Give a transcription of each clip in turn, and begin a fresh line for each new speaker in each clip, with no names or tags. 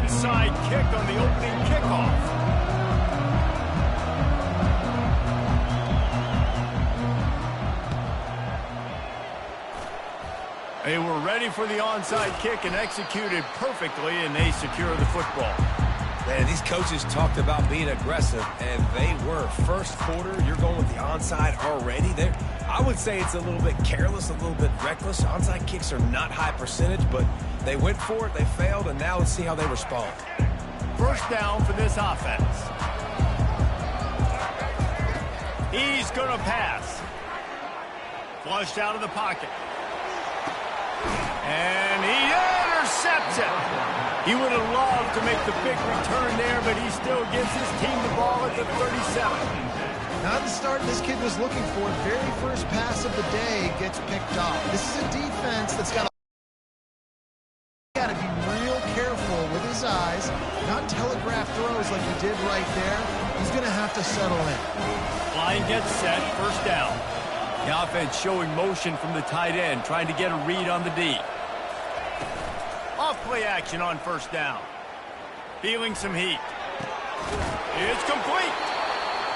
onside kick on the opening kickoff. They were ready for the onside kick and executed perfectly, and they secure the football.
Man, these coaches talked about being aggressive, and they were. First quarter, you're going with the onside already. I would say it's a little bit careless, a little bit reckless. Onside kicks are not high percentage, but they went for it, they failed, and now let's see how they respond.
First down for this offense. He's going to pass. Flushed out of the pocket. And he intercepts it. He would have loved to make the big return there, but he still gives his team the ball at the 37.
Not the start this kid was looking for. Very first pass of the day gets picked off. This is a defense that's got to be real careful with his eyes, not telegraph throws like he did right there. He's going to have to settle in.
Line gets set, first down. The offense showing motion from the tight end, trying to get a read on the D. Off-play action on first down. Feeling some heat. It's complete.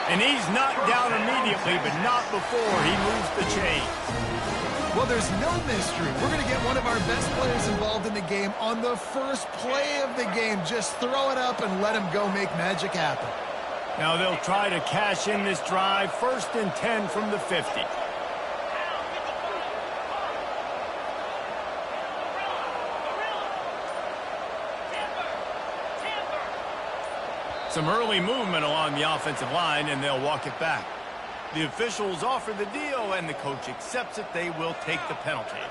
And he's knocked down immediately, but not before he moves the chains.
Well, there's no mystery. We're going to get one of our best players involved in the game on the first play of the game. Just throw it up and let him go make magic happen.
Now they'll try to cash in this drive. 1st and 10 from the 50. Some early movement along the offensive line, and they'll walk it back. The officials offer the deal, and the coach accepts it. They will take the penalty.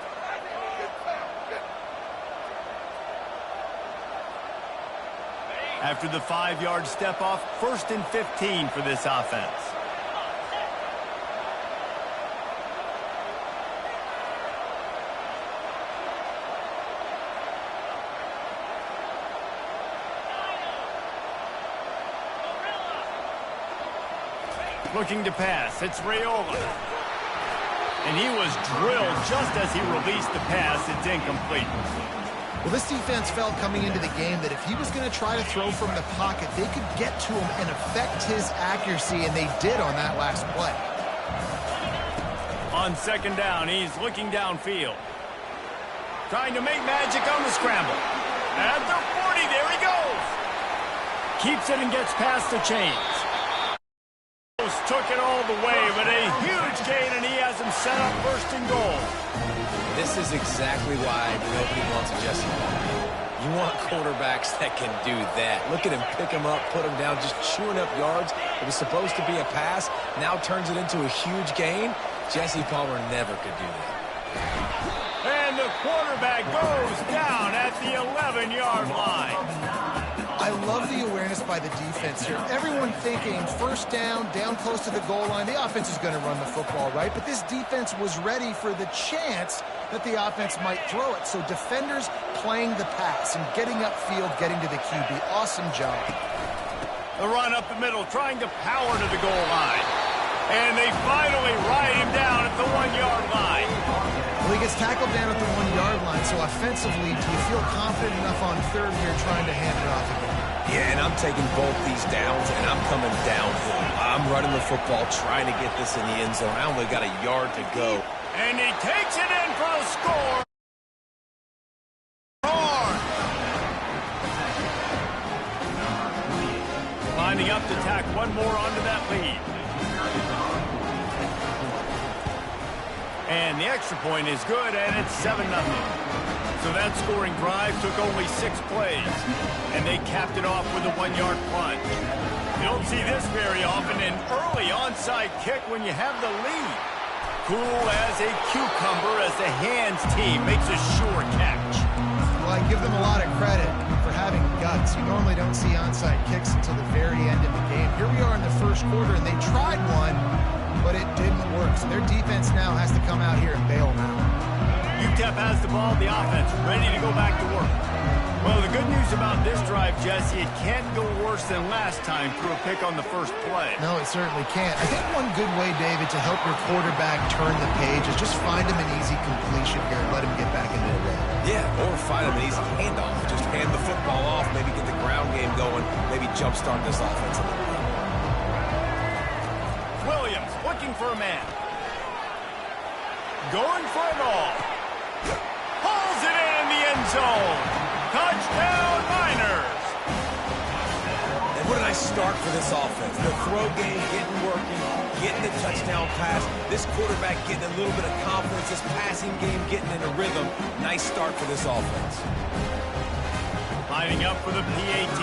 After the 5-yard step off, 1st and 15 for this offense. Looking to pass. It's Raiola. And he was drilled just as he released the pass. It's incomplete.
Well, this defense felt coming into the game that if he was going to try to throw from the pocket, they could get to him and affect his accuracy, and they did on that last play.
On second down, he's looking downfield. Trying to make magic on the scramble. At the 40, there he goes. Keeps it and gets past the chains. Took it all the way, but a huge gain, and he has him set up 1st and goal.
This is exactly why nobody wants Jesse Palmer. You want quarterbacks that can do that. Look at him, pick him up, put him down, just chewing up yards. It was supposed to be a pass, now turns it into a huge gain. Jesse Palmer never could do that.
And the quarterback goes down at the 11-yard line.
I love the awareness by the defense here. Everyone thinking first down, down close to the goal line. The offense is going to run the football, right? But this defense was ready for the chance that the offense might throw it. So defenders playing the pass and getting upfield, getting to the QB. Awesome job.
The run up the middle, trying to power to the goal line. And they finally ride him down at the 1-yard line.
Well, he gets tackled down at the 1-yard line. So offensively, do you feel confident enough on third here trying to hand it off again?
Yeah, and I'm taking both these downs, and I'm coming downhill. I'm running the football, trying to get this in the end zone. I only got a yard to go.
And he takes it in for the score. Lining up to tack one more onto that lead. And the extra point is good, and it's 7-0. So that scoring drive took only 6 plays, and they capped it off with a 1-yard plunge. You don't see this very often, an early onside kick when you have the lead. Cool as a cucumber as the hands team makes a sure catch.
Well, I give them a lot of credit for having guts. You normally don't see onside kicks until the very end of the game. Here we are in the first quarter, and they tried one, but it didn't work. So their defense now has to come out here and bail them out.
UTEP has the ball, the offense ready to go back to work. Well, the good news about this drive, Jesse, it can't go worse than last time through a pick on the first play.
No, it certainly can't. I think one good way, David, to help your quarterback turn the page is just find him an easy completion here and let him get back into the game.
Yeah, or find him an easy handoff. Just hand the football off, maybe get the ground game going, maybe jumpstart this offense a little bit.
Williams looking for a man. Going for it all. Pulls it in the end zone. Touchdown, Niners.
And what a nice start for this offense. The throw game getting working, getting the touchdown pass. This quarterback getting a little bit of confidence. This passing game getting in a rhythm. Nice start for this offense.
Lining up for the PAT.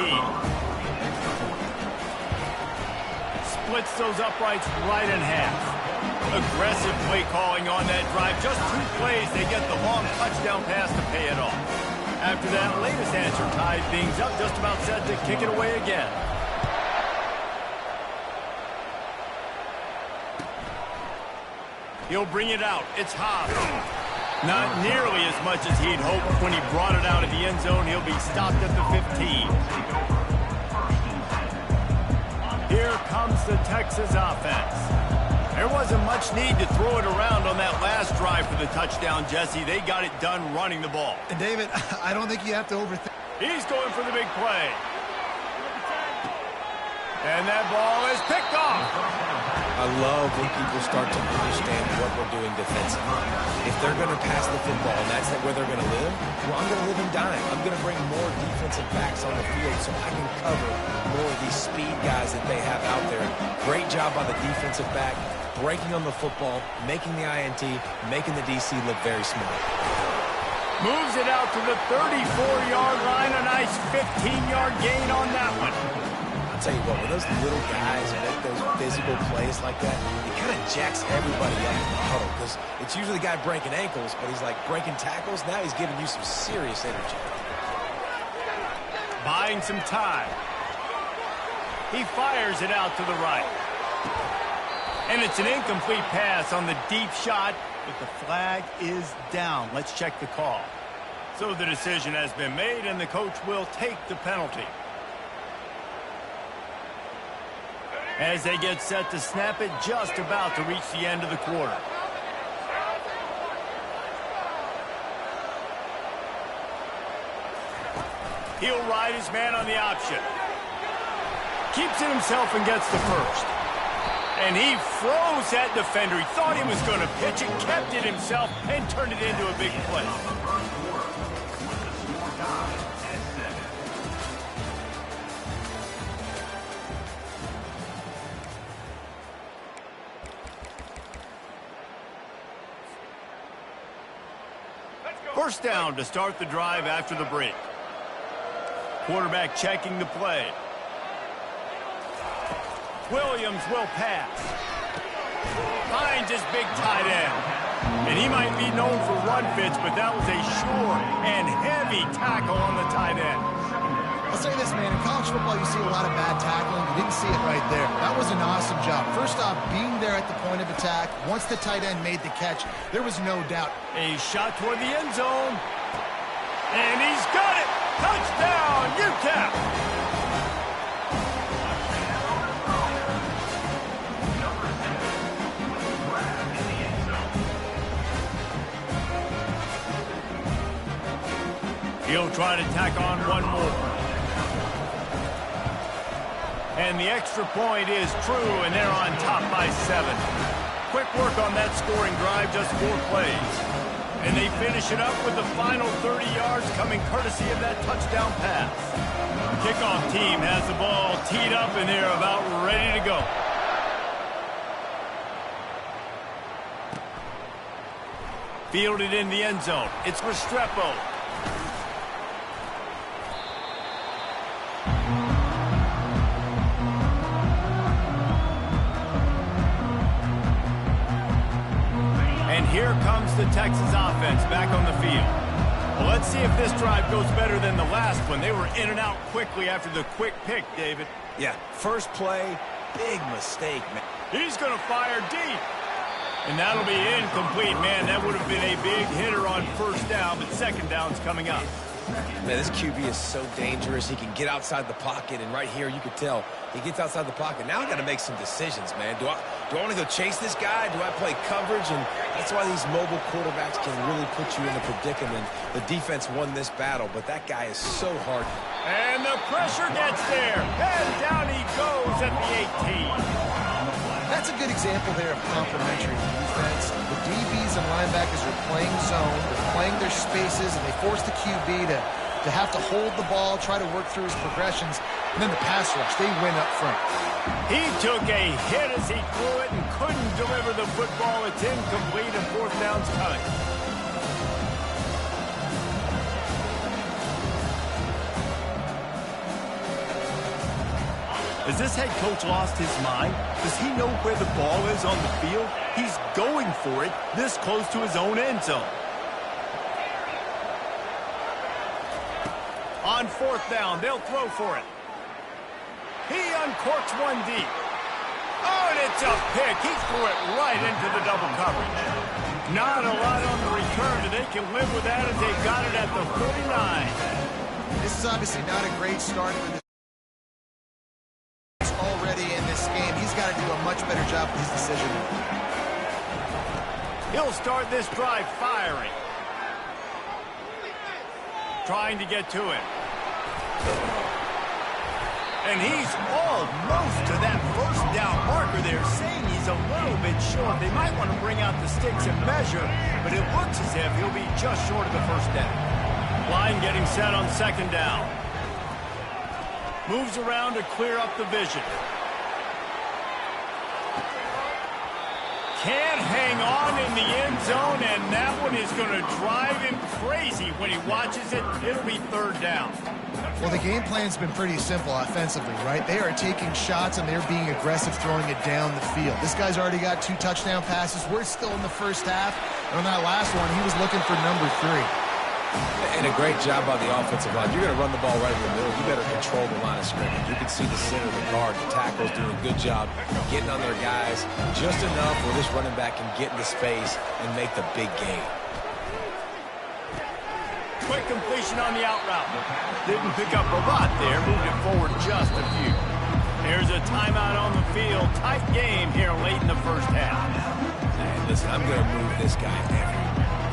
Splits those uprights right in half. Aggressive play calling on that drive. Just 2 plays, they get the long touchdown pass to pay it off. After that latest answer tied things up, just about set to kick it away again. He'll bring it out. It's Hobbs. Not nearly as much as he'd hoped when he brought it out of the end zone. He'll be stopped at the 15. Here comes the Texas offense. There wasn't much need to throw it around on that last drive for the touchdown, Jesse. They got it done running the ball.
And David, I don't think you have to overthink.
He's going for the big play. And that ball is picked off.
I love when people start to understand what we're doing defensively. If they're going to pass the football and that's where they're going to live, well, I'm going to live and dime. I'm going to bring more defensive backs on the field so I can cover more of these speed guys that they have out there. Great job by the defensive back, breaking on the football, making the INT, making the DC look very smart.
Moves it out to the 34-yard line. A nice 15-yard gain on that one.
Tell you what, when those little guys make those physical plays like that, it kind of jacks everybody up in the huddle because it's usually the guy breaking ankles, but he's like breaking tackles. Now he's giving you some serious energy.
Buying some time. He fires it out to the right. And it's an incomplete pass on the deep shot, but the flag is down. Let's check the call. So the decision has been made, and the coach will take the penalty. As they get set to snap it, just about to reach the end of the quarter. He'll ride his man on the option. Keeps it himself and gets the first. And he froze that defender. He thought he was going to pitch it, kept it himself, and turned it into a big play. First down to start the drive after the break. Quarterback checking the play. Williams will pass. Finds his big tight end. And he might be known for run fits, but that was a sure and heavy tackle on the tight end.
I'll say this, man. In college football, you see a lot of bad tackling. You didn't see it right there. That was an awesome job. First off, being there at the point of attack. Once the tight end made the catch, there was no doubt.
A shot toward the end zone. And he's got it. Touchdown, UTEP. He'll try to tack on one more. And the extra point is true, and they're on top by 7. Quick work on that scoring drive, just 4 plays. And they finish it up with the final 30 yards coming courtesy of that touchdown pass. Kickoff team has the ball teed up, and they're about ready to go. Fielded in the end zone. It's Restrepo. And here comes the Texas offense back on the field. Well, let's see if this drive goes better than the last one. They were in and out quickly after the quick pick, David.
Yeah, first play, big mistake, man.
He's going to fire deep. And that'll be incomplete, man. That would have been a big hitter on first down, but second down's coming up.
Man, this QB is so dangerous. He can get outside the pocket, and right here you could tell he gets outside the pocket. Now I got to make some decisions, man. Do I want to go chase this guy? Do I play coverage? And that's why these mobile quarterbacks can really put you in a predicament. The defense won this battle, but that guy is so hard.
And the pressure gets there, and down he goes at the 18.
That's a good example there of complementary defense. The DBs and linebackers are playing zone, they're playing their spaces, and they force the QB to have to hold the ball, try to work through his progressions, and then the pass rush, they win up front.
He took a hit as he threw it and couldn't deliver the football. It's incomplete and fourth down's coming. Has this head coach lost his mind? Does he know where the ball is on the field? He's going for it this close to his own end zone. On fourth down, they'll throw for it. He uncorks one deep. Oh, and it's a pick. He threw it right into the double coverage. Not a lot on the return, but they can live with that as they got it at the 49.
This is obviously not a great start for this. Already in this game, he's got to do a much better job with his decision.
He'll start this drive firing. Trying to get to him. And he's almost to that first down marker there, saying he's a little bit short. They might want to bring out the sticks and measure, but it looks as if he'll be just short of the first down. Line getting set on second down. Moves around to clear up the vision. Can't hang on in the end zone, and that one is going to drive him crazy when he watches it. It'll be third down.
Well, the game plan's been pretty simple offensively, right? They are taking shots, and they're being aggressive throwing it down the field. This guy's already got 2 touchdown passes. We're still in the first half. And on that last one, he was looking for number 3.
And a great job by the offensive line. You're going to run the ball right in the middle. You better control the line of scrimmage. You can see the center, the guard, the tackles doing a good job getting on their guys just enough where this running back can get into space and make the big gain.
Quick completion on the out route. Didn't pick up a lot there. Moved it forward just a few. There's a timeout on the field. Tight game here late in the first half.
And listen, I'm going to move this guy everywhere.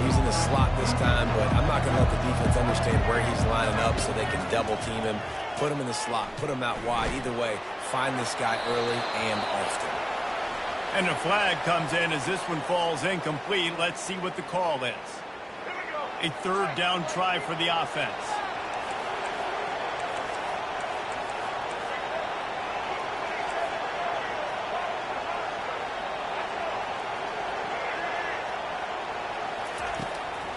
He's in the slot this time, but I'm not going to let the defense understand where he's lining up so they can double team him, put him in the slot, put him out wide. Either way, find this guy early and often.
And the flag comes in as this one falls incomplete. Let's see what the call is. A third down try for the offense.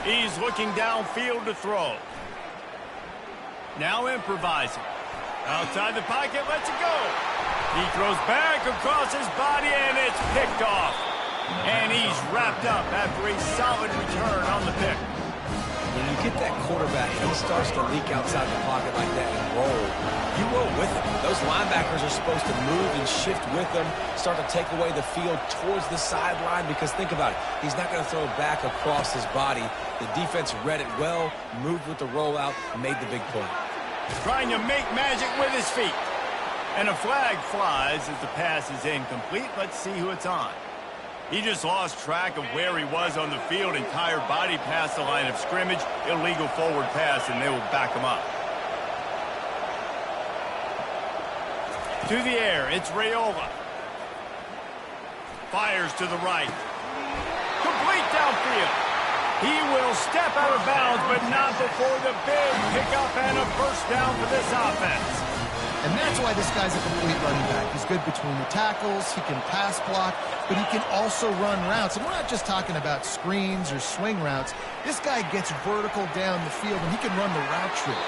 He's looking downfield to throw. Now improvising. Outside the pocket, lets it go. He throws back across his body, and it's picked off. And he's wrapped up after a solid return on the pick.
When you get that quarterback, he starts to leak outside the pocket like that and roll. You roll with him. Those linebackers are supposed to move and shift with him, start to take away the field towards the sideline, because think about it. He's not going to throw back across his body. The defense read it well, moved with the rollout, made the big play.
Trying to make magic with his feet. And a flag flies as the pass is incomplete. Let's see who it's on. He just lost track of where he was on the field. Entire body past the line of scrimmage. Illegal forward pass, and they will back him up. To the air, it's Raiola. Fires to the right. Complete downfield. He will step out of bounds, but not before the big pickup and a first down for this offense.
And that's why this guy's a complete running back. He's good between the tackles, he can pass block, but he can also run routes. And we're not just talking about screens or swing routes. This guy gets vertical down the field, and he can run the route tree.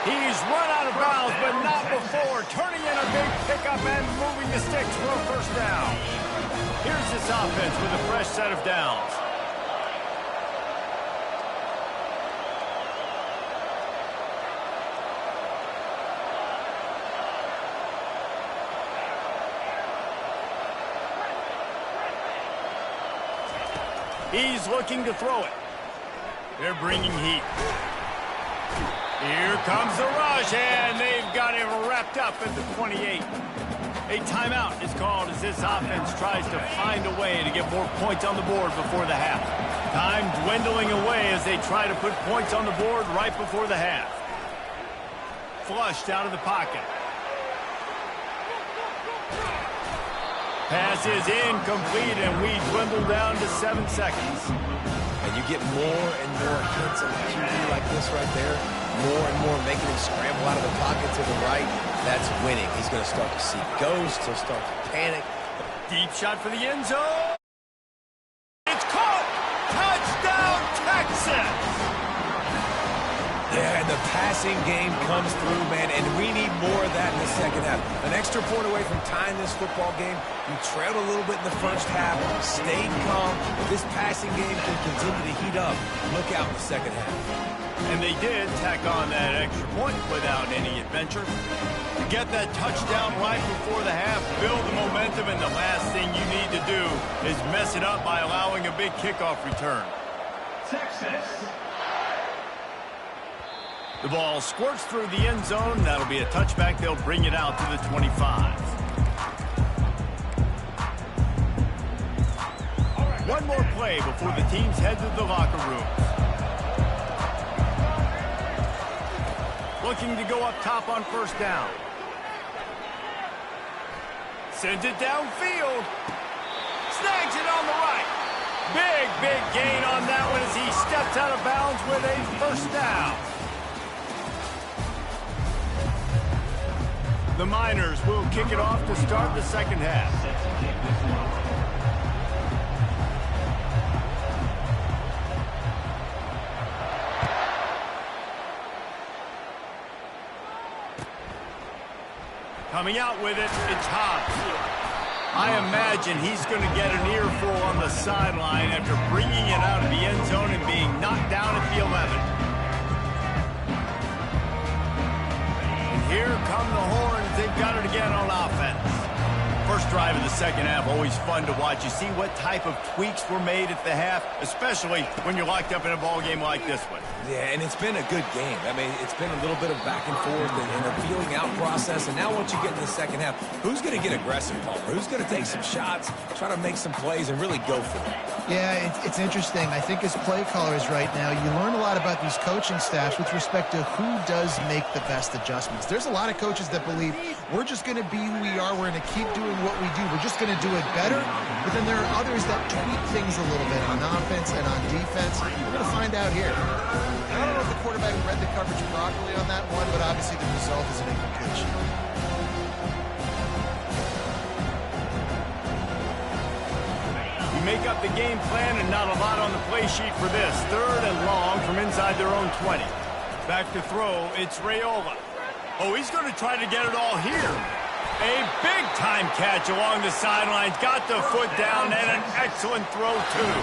He's run out of bounds, but not before. Turning in a big pickup and moving the sticks for a first down. Here's this offense with a fresh set of downs. He's looking to throw it. They're bringing heat. Here comes the rush, and they've got him wrapped up at the 28. A timeout is called as this offense tries to find a way to get more points on the board before the half. Time dwindling away as they try to put points on the board right before the half. Flushed out of the pocket. Pass is incomplete, and we dwindle down to 7 seconds.
And you get more and more hits on the QB like this right there. More and more making him scramble out of the pocket to the right. That's winning. He's going to start to see ghosts. He'll start to panic.
Deep shot for the end zone. It's caught! Touchdown, Texas!
Yeah, and the passing game comes through, man, and we need more of that in the second half. An extra point away from tying this football game. You trailed a little bit in the first half, stayed calm. If this passing game can continue to heat up, look out in the second half.
And they did tack on that extra point without any adventure. To get that touchdown right before the half, build the momentum, and the last thing you need to do is mess it up by allowing a big kickoff return.
Texas.
The ball squirts through the end zone. That'll be a touchback. They'll bring it out to the 25. One more play before the teams head to the locker rooms. Looking to go up top on first down. Sends it downfield. Snags it on the right. Big gain on that one as he steps out of bounds with a first down. The Miners will kick it off to start the second half. Coming out with it, it's Hobbs. I imagine he's going to get an earful on the sideline after bringing it out of the end zone and being knocked down at the 11. And here come the Horns. They've got it again on offense. First drive of the second half, always fun to watch. You see what type of tweaks were made at the half, especially when you're locked up in a ball game like this one.
Yeah, and it's been a good game. I mean, it's been a little bit of back and forth and a feeling out process. And now once you get in the second half, who's going to get aggressive, Palmer? Who's going to take some shots, try to make some plays, and really go for it?
Yeah, it's interesting. I think as play callers right now, you learn a lot about these coaching staffs with respect to who does make the best adjustments. There's a lot of coaches that believe we're just going to be who we are. We're going to keep doing what we do. We're just going to do it better. But then there are others that tweak things a little bit on offense and on defense. We're going to find out here. I don't know if the quarterback read the coverage properly on that one, but obviously the result is an incompletion.
You make up the game plan and not a lot on the play sheet for this. Third and long from inside their own 20. Back to throw, it's Raiola. Oh, he's going to try to get it all here. A big-time catch along the sidelines. Got the foot down and an excellent throw, too.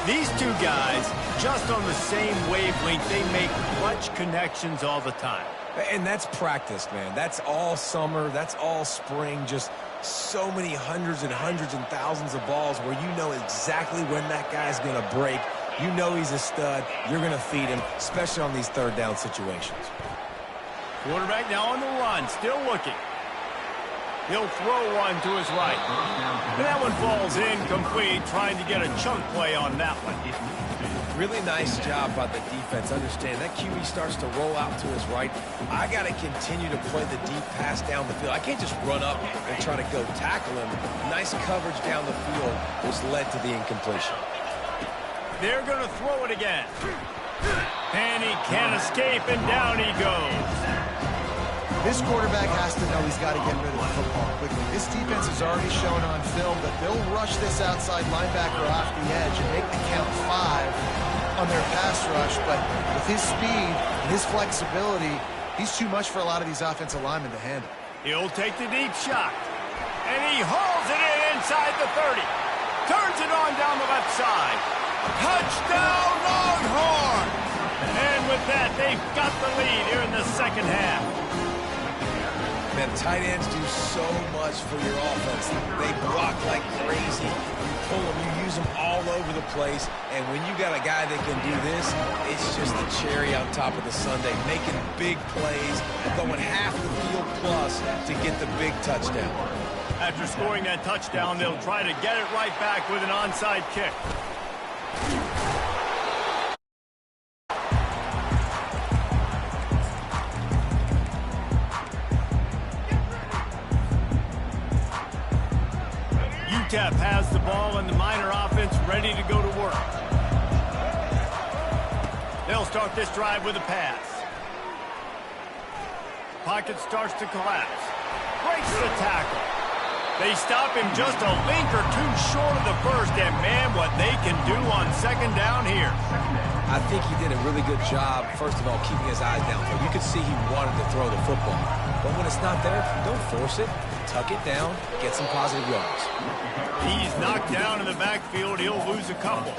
These two guys, just on the same wavelength, they make clutch connections all the time.
And that's practice, man. That's all summer. That's all spring. Just so many hundreds and thousands of balls where you know exactly when that guy's going to break. You know he's a stud. You're going to feed him, especially on these third down situations.
Quarterback now on the run, still looking. He'll throw one to his right. And that one falls incomplete, trying to get a chunk play on that one.
Really nice job by the defense. Understand that QB starts to roll out to his right. I got to continue to play the deep pass down the field. I can't just run up and try to go tackle him. Nice coverage down the field, which led to the incompletion.
They're going to throw it again. And he can't escape, and down he goes.
This quarterback has to know he's got to get rid of the football quickly. This defense has already shown on film that they'll rush this outside linebacker off the edge and make the count 5 on their pass rush. But with his speed and his flexibility, he's too much for a lot of these offensive linemen to handle.
He'll take the deep shot. And he hauls it in inside the 30. Turns it on down the left side. Touchdown, Longhorns! And with that, they've got the lead here in the second half.
Man, tight ends do so much for your offense. They block like crazy. You pull them, you use them all over the place. And when you got a guy that can do this, it's just the cherry on top of the sundae, making big plays, going half the field plus to get the big touchdown.
After scoring that touchdown, they'll try to get it right back with an onside kick. UTEP has the ball and the Miner offense ready to go to work. They'll start this drive with a pass. Pocket starts to collapse. Breaks the tackle. They stop him just a link or two short of the first, and man, what they can do on second down here.
I think he did a really good job, first of all, keeping his eyes downfield. You could see he wanted to throw the football. But when it's not there, don't force it. Tuck it down, get some positive yards.
He's knocked down in the backfield. He'll lose a couple.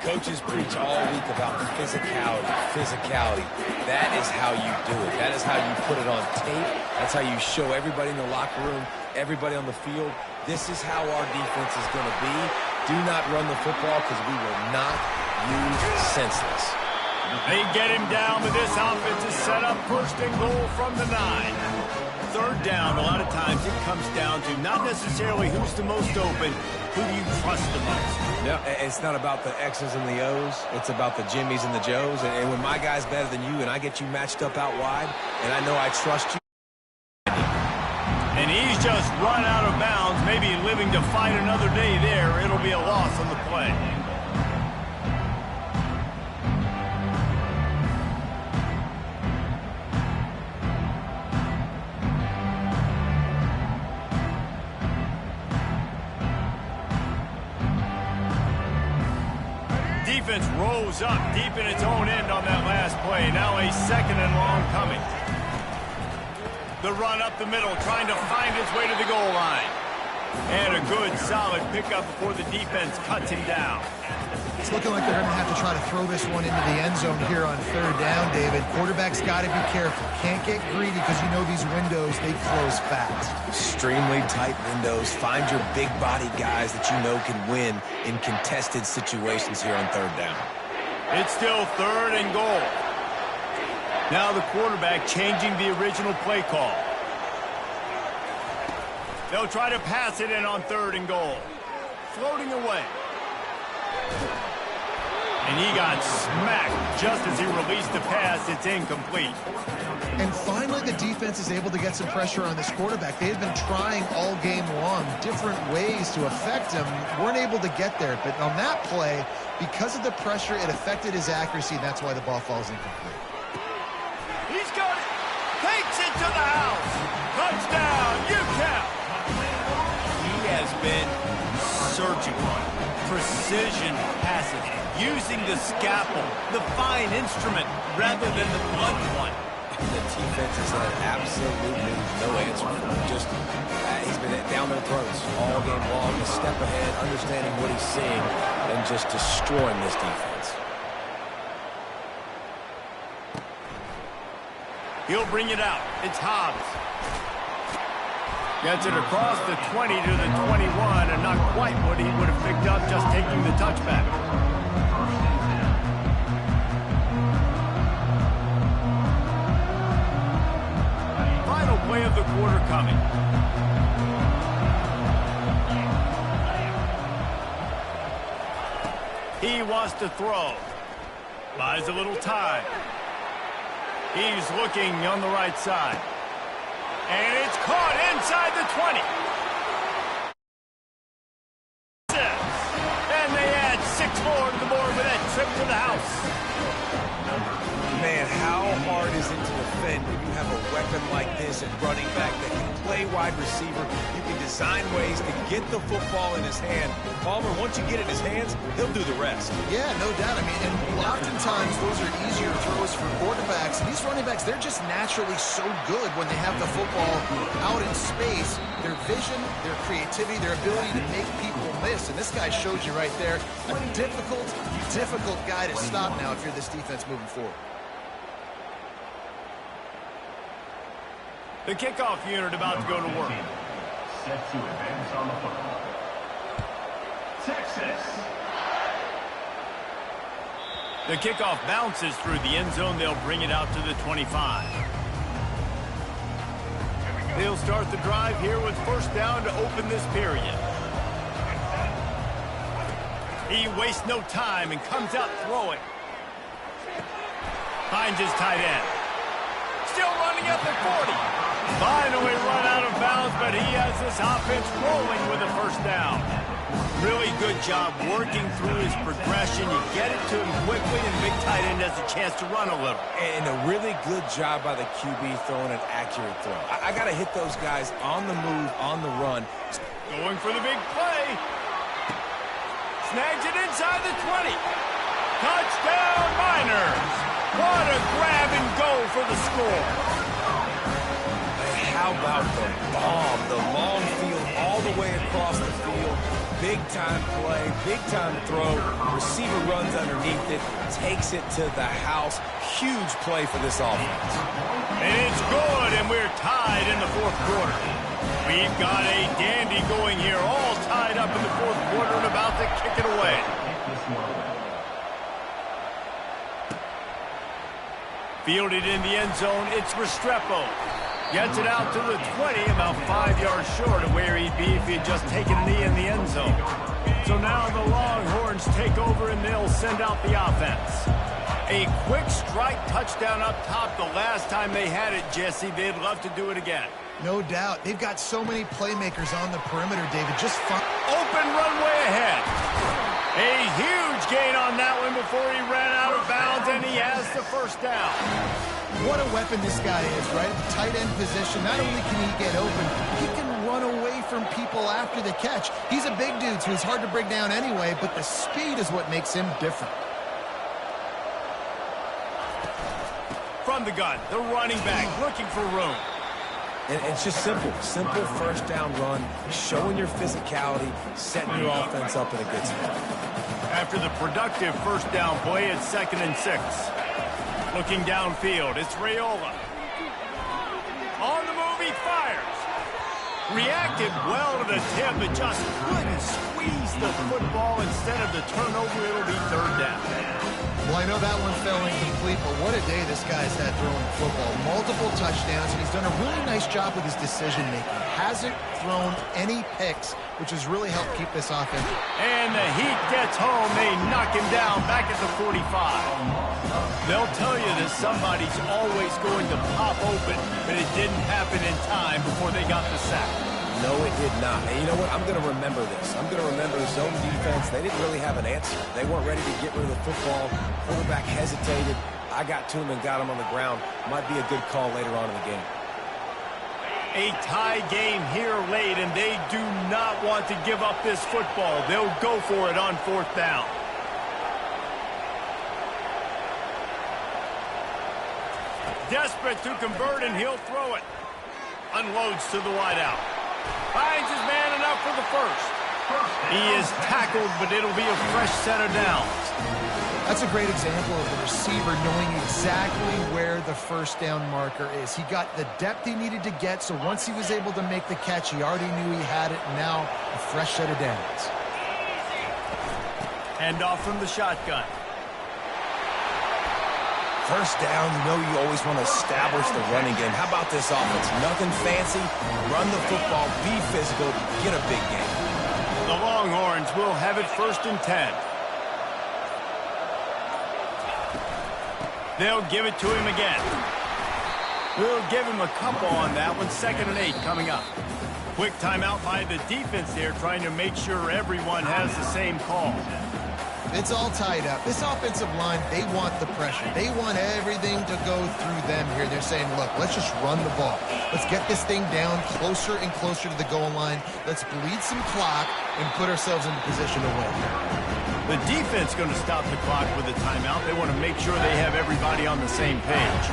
Coaches preach all week about physicality, physicality. That is how you do it. That is how you put it on tape. That's how you show everybody in the locker room, everybody on the field. This is how our defense is going to be. Do not run the football because we will not use senseless.
They get him down, but this offense is set up first and goal from the 9. Third down, a lot of times it comes down to not necessarily who's the most open, who do you trust the most.
Yeah, it's not about the X's and the O's. It's about the Jimmys and the Joes. And when my guy's better than you and I get you matched up out wide, and I know I trust you.
And he's just run out of bounds, maybe living to fight another day there. It'll be a loss on the play. Defense rolls up deep in its own end on that last play. Now a second and long coming. The run up the middle, trying to find his way to the goal line. And a good, solid pickup before the defense cuts him down.
It's looking like they're going to have to try to throw this one into the end zone here on third down, David. Quarterback's got to be careful. Can't get greedy because you know these windows, they close fast.
Extremely tight windows. Find your big body guys that you know can win in contested situations here on third down.
It's still third and goal. Now the quarterback changing the original play call. They'll try to pass it in on third and goal. Floating away. And he got smacked just as he released the pass. It's incomplete.
And finally, the defense is able to get some pressure on this quarterback. They had been trying all game long different ways to affect him. Weren't able to get there. But on that play, because of the pressure, it affected his accuracy. And that's why the ball falls incomplete.
He's got it. Takes it to the house. Touchdown, UTEP. He has been surgical. Precision passing. Using the scalpel, the fine instrument, rather than the blunt one.
The defense has had absolutely no answer for him. Just, he's been down their throats all game long, a step ahead, understanding what he's seeing, and just destroying this defense.
He'll bring it out. It's Hobbs. Gets it across the 20 to the 21, and not quite what he would have picked up just taking the touchback. Final play of the quarter coming. He wants to throw. Buys a little time. He's looking on the right side. And it's caught inside the 20. And they add 6 more to the board with that trip to the house.
Man, how hard is it to defend when you have a weapon like this at running back that can play wide receiver? You can design ways to get the football in his hand. Palmer, once you get it in his hands, he'll do the rest.
Yeah, no doubt. I mean, and oftentimes those are easier throws for quarterbacks. And these running backs, they're just naturally so good when they have the football out in space. Their vision, their creativity, their ability to make people miss. And this guy showed you right there, a difficult guy to stop now if you're this defense moving forward.
The kickoff unit about to go to work.
Set to advance on the football. Texas.
The kickoff bounces through the end zone. They'll bring it out to the 25. They'll start the drive here with first down to open this period. He wastes no time and comes out throwing. Finds his tight end. Still running up at 40. Finally run out of bounds, but he has this offense rolling with a first down. Really good job working through his progression. You get it to him quickly, and big tight end has a chance to run a little.
And a really good job by the QB throwing an accurate throw. I got to hit those guys on the move, on the run.
Going for the big play. Snags it inside the 20. Touchdown, Miners. What a grab and go for the score.
How about the bomb, the long field all the way across the field. Big time play, big time throw. Receiver runs underneath it, takes it to the house. Huge play for this offense.
And it's good, and we're tied in the fourth quarter. We've got a dandy going here, all tied up in the fourth quarter and about to kick it away. Fielded in the end zone, it's Restrepo. Gets it out to the 20, about 5 yards short of where he'd be if he had just taken a knee in the end zone. So now the Longhorns take over and they'll send out the offense. A quick strike touchdown up top the last time they had it, Jesse. They'd love to do it again.
No doubt. They've got so many playmakers on the perimeter, David. Just fun.
Open runway ahead. A huge gain on that one before he ran out of bounds, and he has the first down.
What a weapon this guy is, right? At the tight end position, not only can he get open, he can run away from people after the catch. He's a big dude, so he's hard to bring down anyway, but the speed is what makes him different.
From the gun, the running back looking for room.
And it's just simple first down run, showing your physicality, setting your offense up in a good spot.
After the productive first down play, it's 2nd and 6. Looking downfield, it's Raiola. On the move, he fires. Reacted well to the tip, but just couldn't squeeze the football. Instead of the turnover, it'll be 3rd down.
Well, I know that one fell incomplete, but what a day this guy's had throwing the football. Multiple touchdowns, and he's done a really nice job with his decision-making. Hasn't thrown any picks, which has really helped keep this offense.
And the heat gets home. They knock him down back at the 45. They'll tell you that somebody's always going to pop open, but it didn't happen in time before they got the sack.
No, it did not. And you know what? I'm going to remember this. I'm going to remember zone defense. They didn't really have an answer. They weren't ready to get rid of the football. Quarterback hesitated. I got to him and got him on the ground. Might be a good call later on in the game.
A tie game here late, and they do not want to give up this football. They'll go for it on 4th down. Desperate to convert, and he'll throw it. Unloads to the wideout. Finds his man enough for the first. He is tackled, but it'll be a fresh set of downs.
That's a great example of the receiver knowing exactly where the first down marker is. He got the depth he needed to get, so once he was able to make the catch, he already knew he had it. Now, a fresh set of downs.
Handoff from the shotgun.
First down, you know you always want to establish the running game. How about this offense? Nothing fancy. Run the football, be physical, get a big game.
The Longhorns will have it 1st and 10. They'll give it to him again. We'll give him a couple on that one. 2nd and 8 coming up. Quick timeout by the defense there, trying to make sure everyone has the same call.
It's all tied up. This offensive line, they want the pressure. They want everything to go through them here. They're saying, look, let's just run the ball. Let's get this thing down closer and closer to the goal line. Let's bleed some clock and put ourselves in a position to win.
The defense going to stop the clock with a timeout. They want to make sure they have everybody on the same page.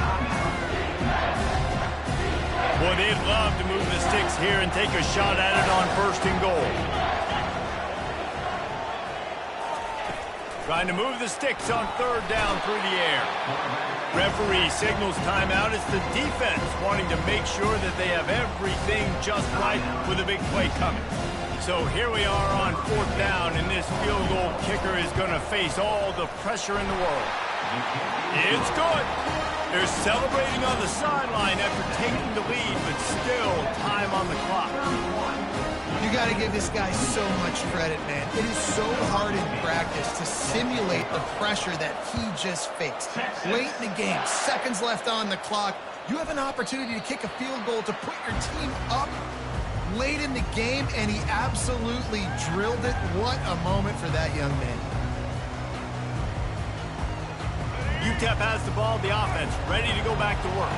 Boy, they'd love to move the sticks here and take a shot at it on 1st and goal. Trying to move the sticks on third down through the air. Referee signals timeout. It's the defense wanting to make sure that they have everything just right with a big play coming. So here we are on fourth down, and this field goal kicker is going to face all the pressure in the world. It's good. They're celebrating on the sideline after taking the lead, but still time on the clock.
You got to give this guy so much credit, man. It is so hard in practice to simulate the pressure that he just faced. Late in the game, seconds left on the clock, you have an opportunity to kick a field goal to put your team up late in the game, and he absolutely drilled it. What a moment for that young man.
UTEP has the ball, the offense ready to go back to work.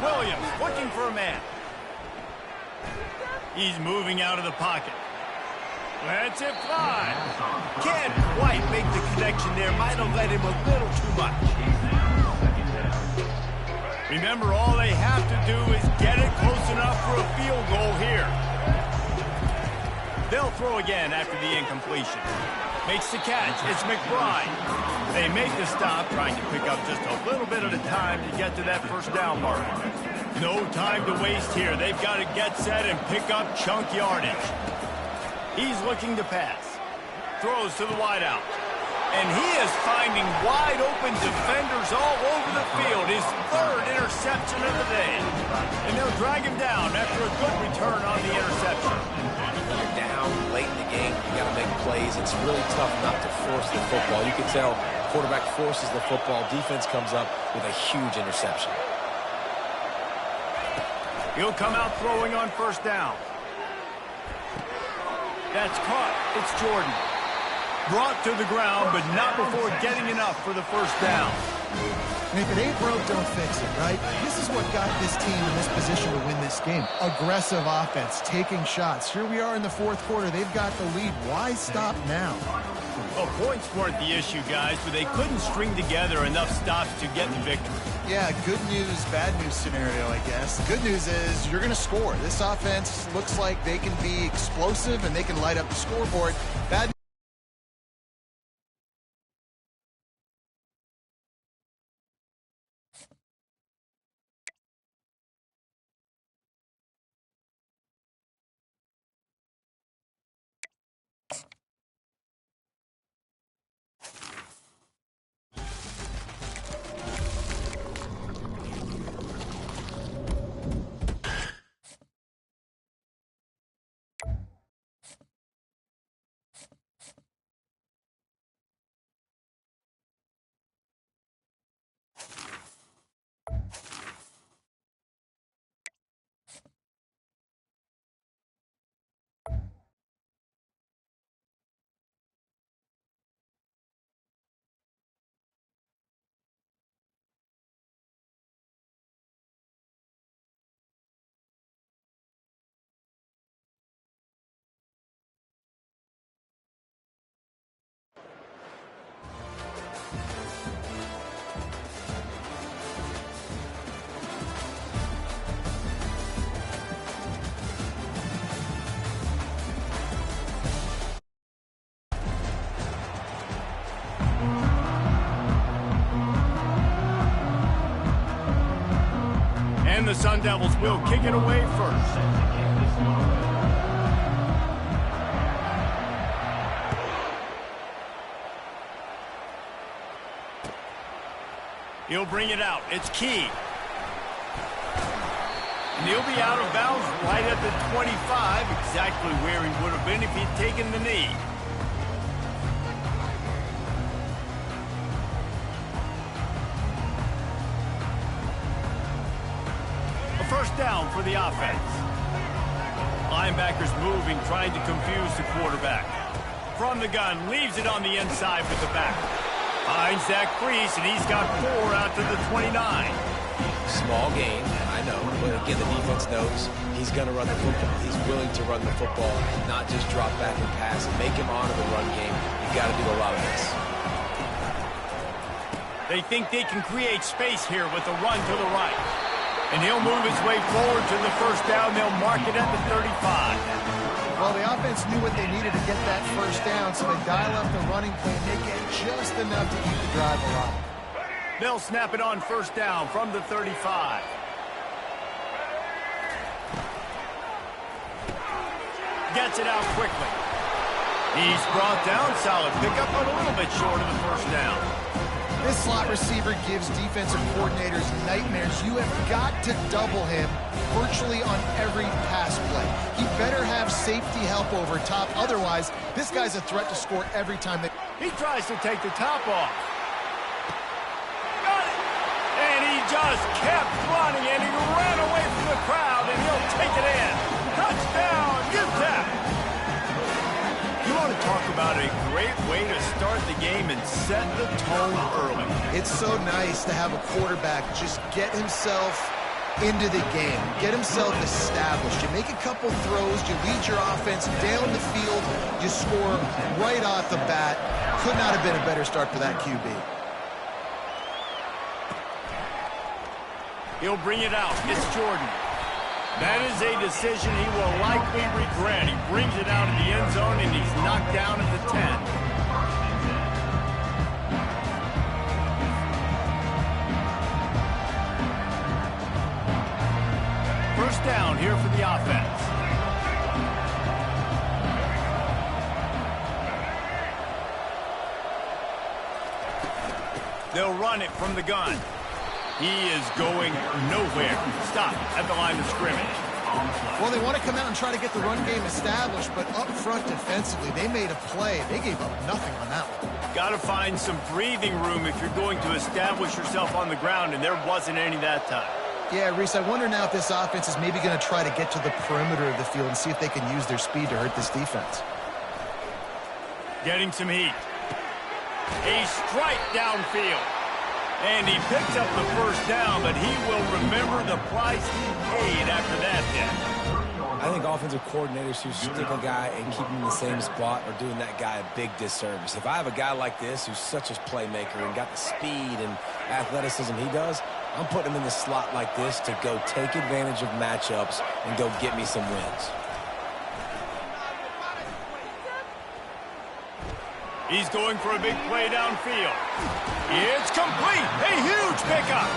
Williams looking for a man. He's moving out of the pocket. Lets it fly. Can't quite make the connection there. Might have let him a little too much. Remember, all they have to do is get it close enough for a field goal here. They'll throw again after the incompletion. Makes the catch. It's McBride. They make the stop, trying to pick up just a little bit at a time to get to that first down mark. No time to waste here. They've got to get set and pick up chunk yardage. He's looking to pass. Throws to the wideout. And he is finding wide open defenders all over the field. His third interception of the day. And they'll drag him down after a good return on the interception.
When you're down late in the game, you got to make plays. It's really tough not to force the football. You can tell quarterback forces the football. Defense comes up with a huge interception.
He'll come out throwing on first down. That's caught. It's Jordan. Brought to the ground, but not before getting enough for the first down.
And if it ain't broke, don't fix it, right? This is what got this team in this position to win this game. Aggressive offense, taking shots. Here we are in the fourth quarter. They've got the lead. Why stop now?
Well, points weren't the issue, guys, but they couldn't string together enough stops to get the victory.
Yeah, good news, bad news scenario, I guess. The good news is you're going to score. This offense looks like they can be explosive and they can light up the scoreboard. Bad
And the Sun Devils will kick it away first. He'll bring it out. It's Key. And he'll be out of bounds right at the 25, exactly where he would have been if he'd taken the knee. First down for the offense. Linebackers moving, trying to confuse the quarterback. From the gun, leaves it on the inside with the back. Finds Zach Freese, and he's got 4 out to the 29.
Small gain, I know, but again, the defense knows he's going to run the football. He's willing to run the football, not just drop back and pass and make him honor the run game. You've got to do a lot of this.
They think they can create space here with the run to the right. And he'll move his way forward to the first down. They'll mark it at the 35.
Well, the offense knew what they needed to get that first down, so they dial up the running play and they get just enough to keep the drive alive.
They'll snap it on first down from the 35. Gets it out quickly. He's brought down. Solid pickup, but a little bit short of the first down.
This slot receiver gives defensive coordinators nightmares. You have got to double him virtually on every pass play. He better have safety help over top. Otherwise, this guy's a threat to score every time.
He tries to take the top off. Got it! And he just kept running, and he ran away from the crowd, and he'll take it in. Touchdown, UTEP! You want to talk about a great way to start the game and set the tone early.
It's so nice to have a quarterback just get himself into the game, get himself established. You make a couple throws, you lead your offense down the field, you score right off the bat. Could not have been a better start for that QB.
He'll bring it out. It's Jordan. That is a decision he will likely regret. He brings it out of the end zone, and he's knocked down at the 10. First down here for the offense. They'll run it from the gun. He is going nowhere. Stop at the line of scrimmage.
Well, they want to come out and try to get the run game established, but up front defensively, they made a play. They gave up nothing on that one.
Got to find some breathing room if you're going to establish yourself on the ground, and there wasn't any that time.
Yeah, Reese, I wonder now if this offense is maybe going to try to get to the perimeter of the field and see if they can use their speed to hurt this defense.
Getting some heat. A strike downfield. And he picks up the first down, but he will remember the price he paid after that hit.
I think offensive coordinators who stick a guy and keep him in the same spot are doing that guy a big disservice. If I have a guy like this who's such a playmaker and got the speed and athleticism he does, I'm putting him in the slot like this to go take advantage of matchups and go get me some wins.
He's going for a big play downfield. It's complete. A huge pickup.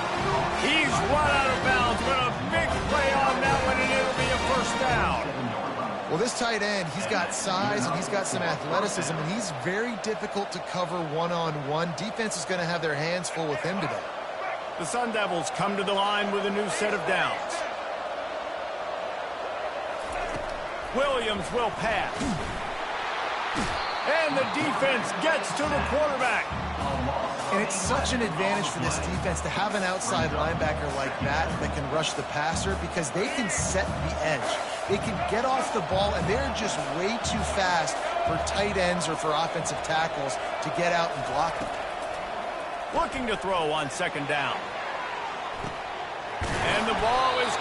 He's run out of bounds, but a big play on that one, and it'll be a first down.
Well, this tight end, he's got size and he's got some athleticism, and he's very difficult to cover one-on-one. Defense is going to have their hands full with him today.
The Sun Devils come to the line with a new set of downs. Williams will pass. And the defense gets to the quarterback.
And it's such an advantage for this defense to have an outside linebacker like that can rush the passer, because they can set the edge. They can get off the ball, and they're just way too fast for tight ends or for offensive tackles to get out and block them.
Looking to throw on second down. And the ball is...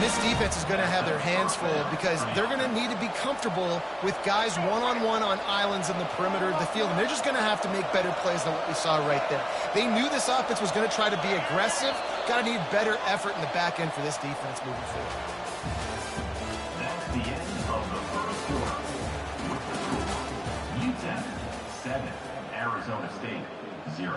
This defense is going to have their hands full because they're going to need to be comfortable with guys one-on-one on islands in the perimeter of the field, and they're just going to have to make better plays than what we saw right there. They knew this offense was going to try to be aggressive. Got to need better effort in the back end for this defense moving forward.
That's the end of the first quarter. With the score, UTEP 7, Arizona State 0.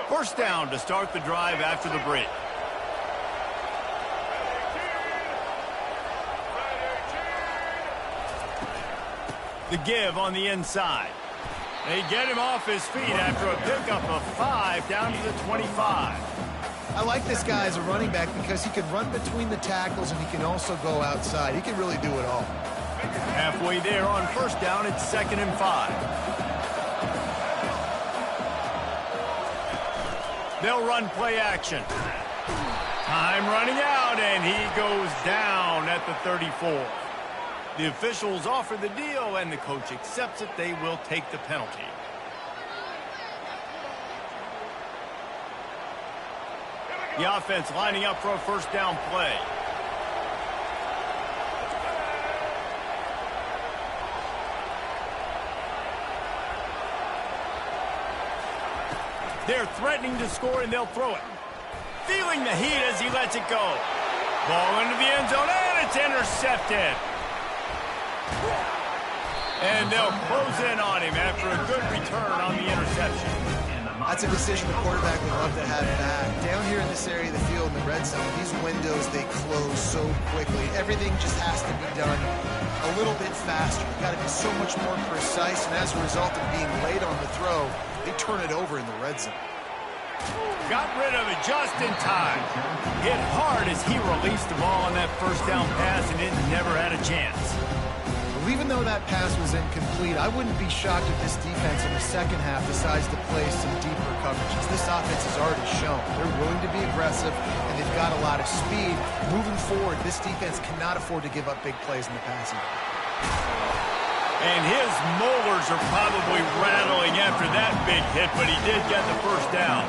First down to start the drive after the break. The give on the inside. They get him off his feet after a pickup of 5 down to the 25.
I like this guy as a running back because he can run between the tackles and he can also go outside. He can really do it all.
Halfway there on first down, it's 2nd and 5. They'll run play action. Time running out, and he goes down at the 34. The officials offer the deal, and the coach accepts it. They will take the penalty. The offense lining up for a first down play. They're threatening to score, and they'll throw it. Feeling the heat as he lets it go. Ball into the end zone, and it's intercepted. And they'll close in on him after a good return on the interception.
That's a decision the quarterback would love to have back. Down here in this area of the field in the red zone, these windows, they close so quickly. Everything just has to be done a little bit faster. You've got to be so much more precise, and as a result of being late on the throw, they turn it over in the red zone.
Got rid of it just in time. Hit hard as he released the ball on that first down pass, and it never had a chance.
Well, even though that pass was incomplete, I wouldn't be shocked if this defense in the second half decides to play some deeper coverages. This offense has already shown they're willing to be aggressive, and they've got a lot of speed. Moving forward, this defense cannot afford to give up big plays in the passing game.
And his molars are probably rattling after that big hit, but he did get the first down.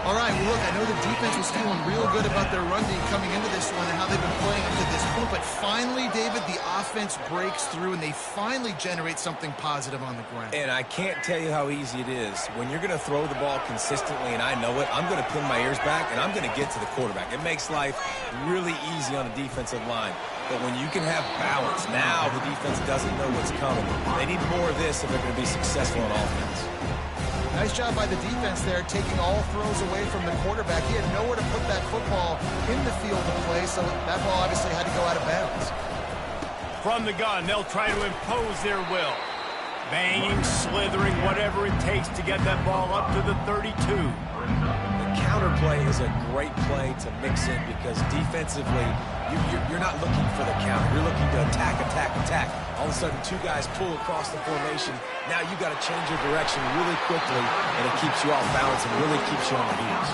All right, well, look, I know the defense was feeling real good about their run game coming into this one and how they've been playing up to this point, but finally, David, the offense breaks through, and they finally generate something positive on the ground.
And I can't tell you how easy it is. When you're going to throw the ball consistently, and I know it, I'm going to pin my ears back, and I'm going to get to the quarterback. It makes life really easy on a defensive line. But when you can have balance, now the defense doesn't know what's coming. They need more of this if they're going to be successful on offense.
Nice job by the defense there, taking all throws away from the quarterback. He had nowhere to put that football in the field of play, so that ball obviously had to go out of bounds.
From the gun, they'll try to impose their will. Banging, slithering, whatever it takes to get that ball up to the 32.
The counter play is a great play to mix in because defensively, you're not looking for the counter. You're looking to attack, attack, attack. All of a sudden, two guys pull across the formation. Now you got to change your direction really quickly, and it keeps you off balance and really keeps you on the heels.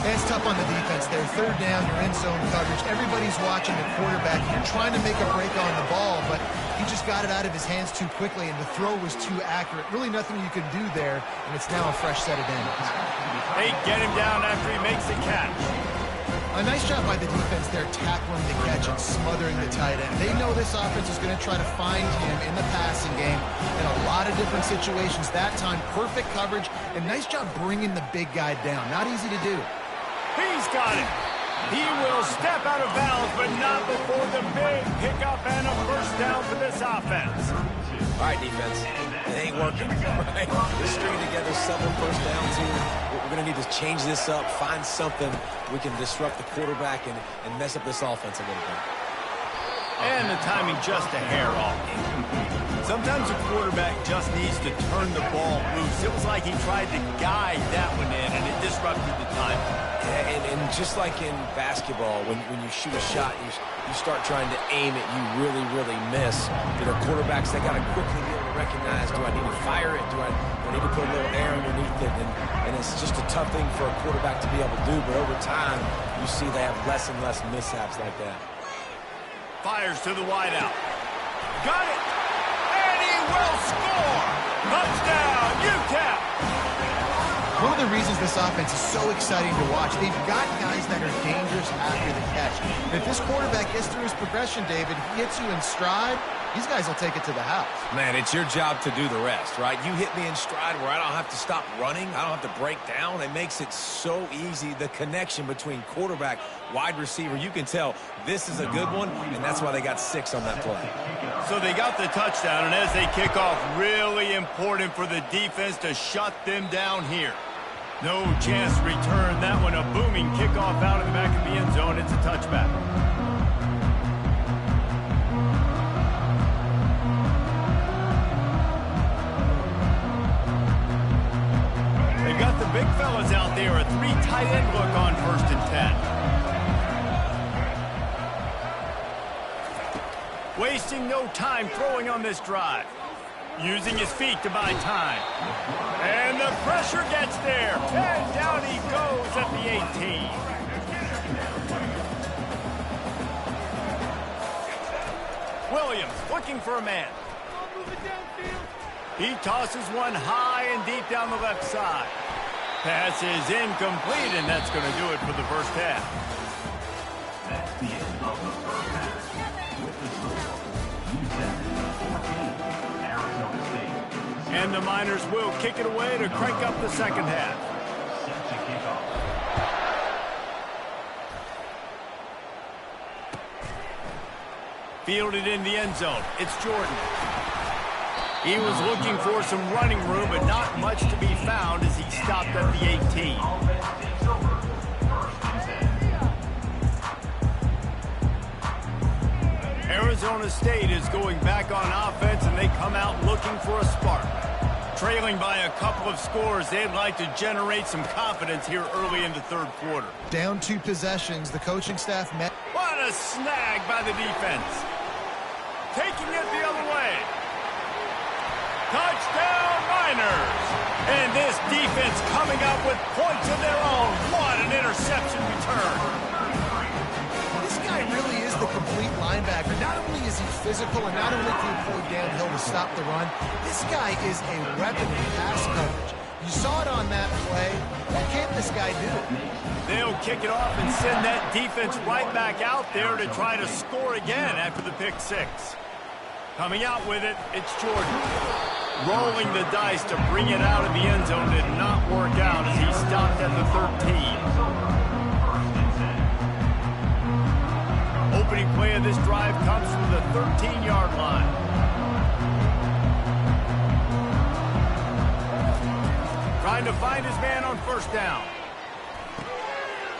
And it's tough on the defense there. Third down, you're in zone coverage. Everybody's watching the quarterback. You're trying to make a break on the ball, but he just got it out of his hands too quickly, and the throw was too accurate. Really nothing you could do there, and it's now a fresh set of downs.
They get him down after he makes the catch.
A nice job by the defense there, tackling the catch and smothering the tight end. They know this offense is going to try to find him in the passing game in a lot of different situations. That time, perfect coverage, and nice job bringing the big guy down. Not easy to do.
He's got it. He will step out of bounds, but not before the big pickup and a first down for this offense.
All right, defense. It ain't working, right? We're stringing together several first downs here. We're going to need to change this up, find something we can disrupt the quarterback and mess up this offense a little bit.
And the timing just a hair off. Sometimes a quarterback just needs to turn the ball loose. It was like he tried to guide that one in, and it disrupted the timing.
Yeah, and just like in basketball, when you shoot a shot, you start trying to aim it, you really, really miss. You know, quarterbacks, they got to quickly be able to recognize, do I need to fire it? Do I need to put a little air underneath it? And it's just a tough thing for a quarterback to be able to do, but over time, you see they have less and less mishaps like that.
Fires to the wideout. Got it! And he will score! Touchdown, UTEP!
One of the reasons this offense is so exciting to watch, they've got guys that are dangerous after the catch. And if this quarterback gets through his progression, David, he hits you in stride, these guys will take it to the house.
Man, it's your job to do the rest, right? You hit me in stride where I don't have to stop running. I don't have to break down. It makes it so easy. The connection between quarterback, wide receiver, you can tell this is a good one, and that's why they got 6 on that play.
So they got the touchdown, and as they kick off, really important for the defense to shut them down here. No chance to return that one. A booming kickoff out of the back of the end zone. It's a touchback. They've got the big fellas out there. A 3 tight end look on 1st and 10. Wasting no time throwing on this drive. Using his feet to buy time. And the pressure gets there. And down he goes at the 18. Williams looking for a man. He tosses one high and deep down the left side. Pass is incomplete, and that's going to do it for the first half.
That's the end of the first half. With the score, UTEP 14, Arizona State.
And the Miners will kick it away to crank up the second half. Fielded in the end zone. It's Jordan. He was looking for some running room, but not much to be found as he stopped at the 18. Arizona State is going back on offense, and they come out looking for a spark. Trailing by a couple of scores, they'd like to generate some confidence here early in the third quarter.
Down 2 possessions, the coaching staff met.
What a snag by the defense. Taking it the other way. Touchdown, Miners! And this defense coming up with points of their own. What an interception return.
This guy really is the complete linebacker. Not only is he physical and not only can he play downhill to stop the run, this guy is a weapon in pass coverage. You saw it on that play. What can't this guy do?
They'll kick it off and send that defense right back out there to try to score again after the pick 6. Coming out with it, it's Jordan. Rolling the dice to bring it out of the end zone did not work out as he stopped at the 13. Opening play of this drive comes from the 13-yard line. Trying to find his man on first down.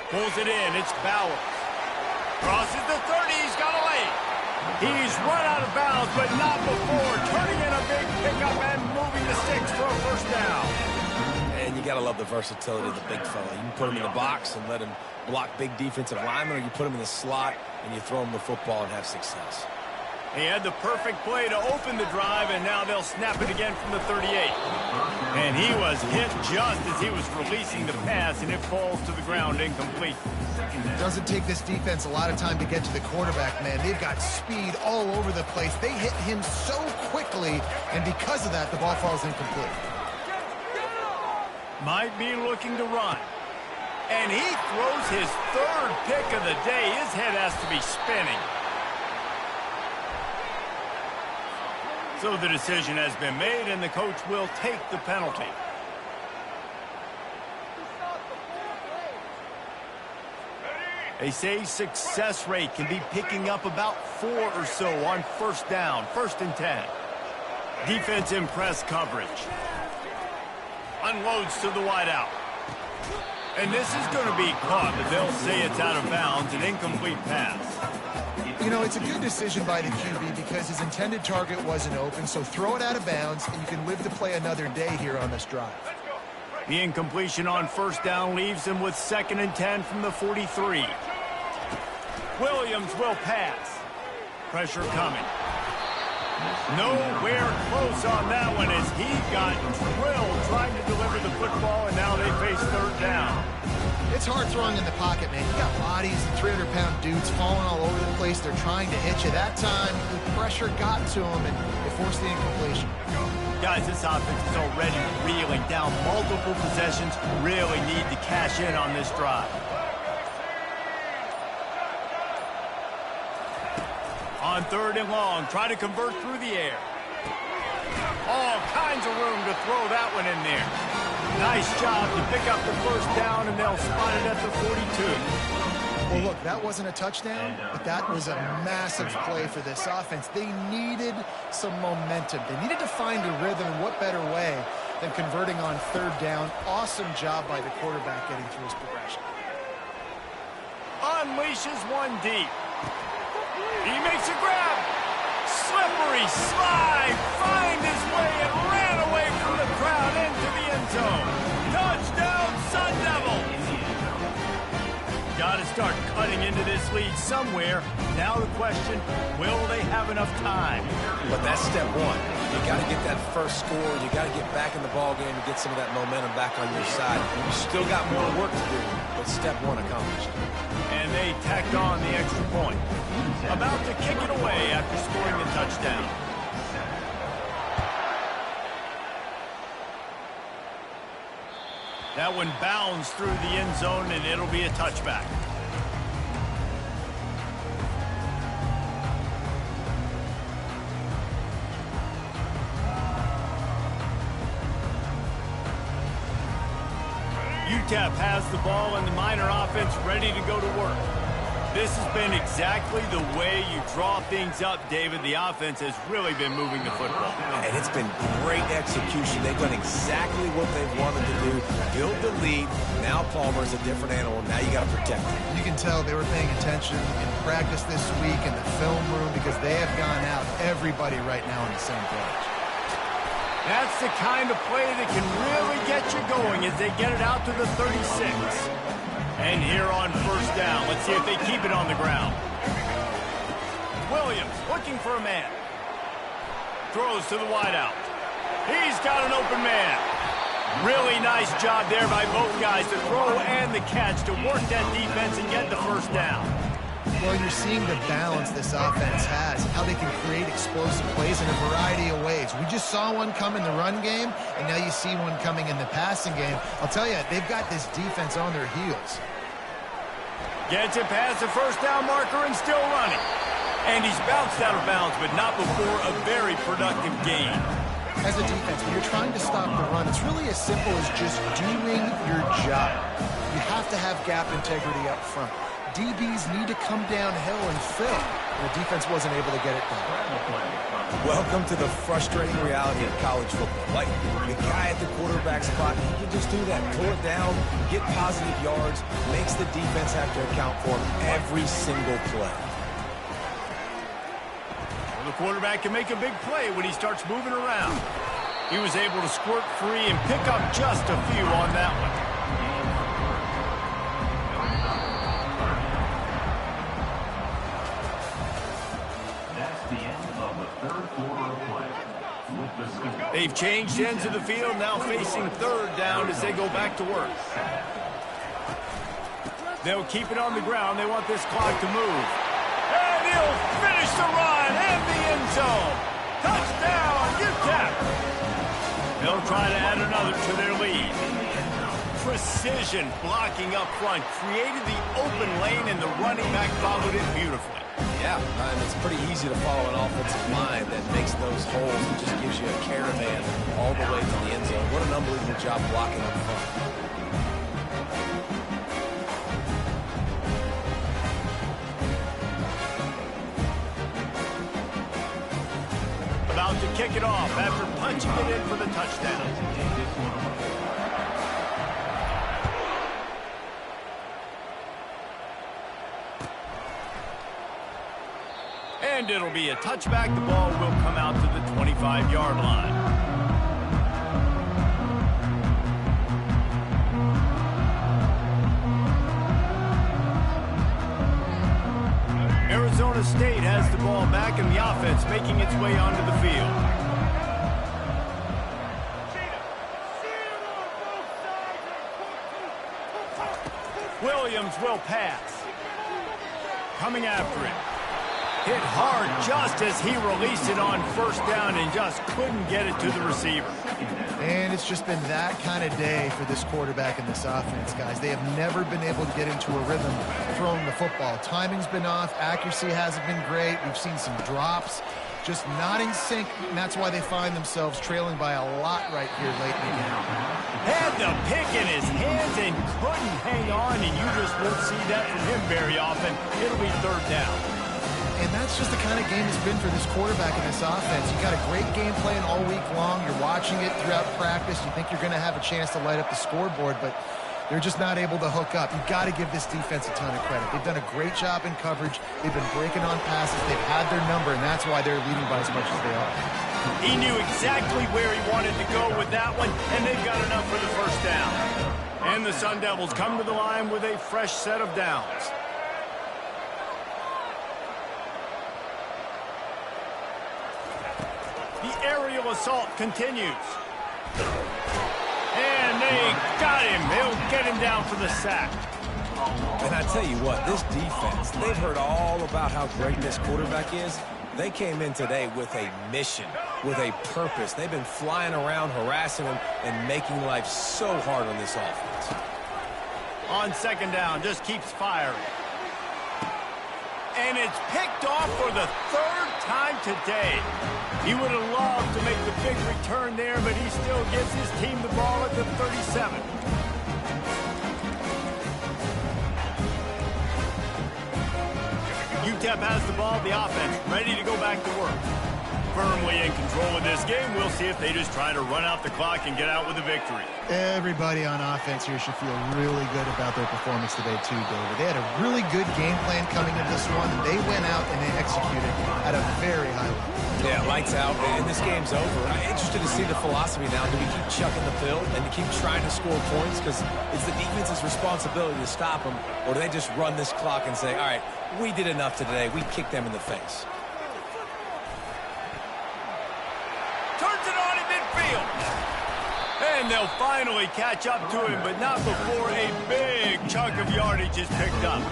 Pulls it in. It's Bowers. Crosses the 30. He's got a lane. He's run out of bounds, but not before. Turning in a big pickup and moving the sticks for a first down.
And you got to love the versatility of the big fella. You can put him in the box and let him block big defensive linemen, or you put him in the slot and you throw him the football and have success.
He had the perfect play to open the drive, and now they'll snap it again from the 38. And he was hit just as he was releasing the pass, and it falls to the ground incomplete.
Doesn't take this defense a lot of time to get to the quarterback, man. They've got speed all over the place. They hit him so quickly, and because of that, the ball falls incomplete.
Might be looking to run. And he throws his 3rd pick of the day. His head has to be spinning. So the decision has been made, and the coach will take the penalty. They say success rate can be picking up about 4 or so on first down, 1st and 10. Defense in press coverage. Unloads to the wideout. And this is going to be caught, but they'll say it's out of bounds, an incomplete pass.
You know, it's a good decision by the QB because his intended target wasn't open, so throw it out of bounds, and you can live to play another day here on this drive.
The incompletion on first down leaves him with 2nd and 10 from the 43. Williams will pass. Pressure coming. Nowhere close on that one as he got drilled trying to deliver the football, and now they face 3rd down.
It's hard throwing in the pocket, man. You got bodies, 300-pound dudes falling all over the place. They're trying to hit you. That time, the pressure got to him, and it forced the incompletion.
Guys, this offense is already reeling down multiple possessions. Really need to cash in on this drive. On 3rd and long, try to convert through the air. All kinds of room to throw that one in there. Nice job to pick up the first down, and they'll spot it at the 42.
Well, look, that wasn't a touchdown, but that was a massive play for this offense. They needed some momentum. They needed to find a rhythm, and what better way than converting on 3rd down. Awesome job by the quarterback getting through his progression.
Unleashes one deep. He makes a grab. Slippery slide. Find his way and ran away from the crowd into the end zone. Touchdown, Sun Devils. Got to start cutting into this lead somewhere. Now the question, will they have enough time?
But that's step 1. You got to get that first score. You got to get back in the ball game and get some of that momentum back on your side. You still got more work to do, but step 1 accomplished.
And they tacked on the extra point. About to kick it away after scoring the touchdown. That one bounds through the end zone, and it'll be a touchback. UTEP has the ball, and the Miner offense ready to go to work. This has been exactly the way you draw things up, David. The offense has really been moving the football.
And it's been great execution. They've done exactly what they've wanted to do. Build the lead. Now Palmer's a different animal. Now you got to protect him.
You can tell they were paying attention in practice this week in the film room because they have gone out, everybody right now on the same page.
That's the kind of play that can really get you going as they get it out to the 36. And here on first down, let's see if they keep it on the ground. Williams looking for a man. Throws to the wideout. He's got an open man. Really nice job there by both guys, the throw and the catch, to work that defense and get the first down.
Well, you're seeing the balance this offense has, how they can create explosive plays in a variety of ways. We just saw one come in the run game, and now you see one coming in the passing game. I'll tell you, they've got this defense on their heels.
Gets it past the first down marker and still running. And he's bounced out of bounds, but not before a very productive gain.
As a defense, when you're trying to stop the run, it's really as simple as just doing your job. You have to have gap integrity up front. DBs need to come downhill and fill. The defense wasn't able to get it done.
Welcome to the frustrating reality of college football. Like, the guy at the quarterback spot, he can just do that. Pull it down, get positive yards, makes the defense have to account for him every single play.
Well, the quarterback can make a big play when he starts moving around. He was able to squirt free and pick up just a few on that one. They've changed ends of the field, now facing third down as they go back to work. They'll keep it on the ground. They want this clock to move. And he'll finish the run and the end zone. Touchdown, UTEP. They'll try to add another to their lead. Precision blocking up front created the open lane, and the running back followed it beautifully.
Yeah, and it's pretty easy to follow an offensive line that makes those holes and just gives you a caravan all the way to the end zone. What an unbelievable job blocking up front.
About to kick it off after punching it in for the touchdown. And it'll be a touchback. The ball will come out to the 25-yard line. Arizona State has the ball back, and the offense making its way onto the field. Williams will pass. Coming after it. Hit hard just as he released it on first down and just couldn't get it to the receiver.
And it's just been that kind of day for this quarterback and this offense, guys. They have never been able to get into a rhythm throwing the football. Timing's been off. Accuracy hasn't been great. We've seen some drops. Just not in sync, and that's why they find themselves trailing by a lot right here late in the game.
Had the pick in his hands and couldn't hang on, and you just won't see that from him very often. It'll be third down.
And that's just the kind of game it's been for this quarterback and this offense. You've got a great game plan all week long. You're watching it throughout practice. You think you're going to have a chance to light up the scoreboard, but they're just not able to hook up. You've got to give this defense a ton of credit. They've done a great job in coverage. They've been breaking on passes. They've had their number, and that's why they're leading by as much as they are.
He knew exactly where he wanted to go with that one, and they've got enough for the first down. And the Sun Devils come to the line with a fresh set of downs. The aerial assault continues. And they got him. They'll get him down for the sack.
And I tell you what, this defense, they've heard all about how great this quarterback is. They came in today with a mission, with a purpose. They've been flying around, harassing him, and making life so hard on this offense.
On second down, just keeps firing. And it's picked off for the third time today. He would have loved to make the big return there, but he still gives his team the ball at the 37. UTEP has the ball, the offense ready to go back to work. Firmly in control of this game. We'll see if they just try to run out the clock and get out with a victory.
Everybody on offense here should feel really good about their performance today too, David. They had a really good game plan coming into this one, and they went out and they executed at a very high level.
Yeah, lights out, and this game's over. I'm interested to see the philosophy now. Do we keep chucking the pill and to keep trying to score points? Because it's the defense's responsibility to stop them, or do they just run this clock and say, all right, we did enough today. We kicked them in the face.
Turns it on in midfield. And they'll finally catch up to him, but not before a big chunk of yardage is picked up.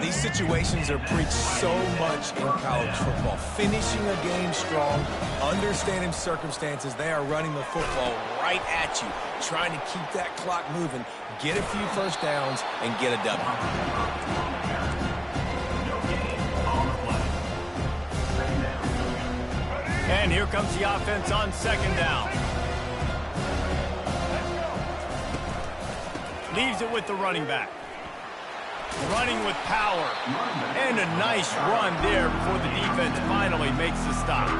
These situations are preached so much in college football. Finishing a game strong, understanding circumstances. They are running the football right at you, trying to keep that clock moving, get a few first downs, and get a W.
And here comes the offense on second down. Leaves it with the running back. Running with power. And a nice run there before the defense finally makes the stop.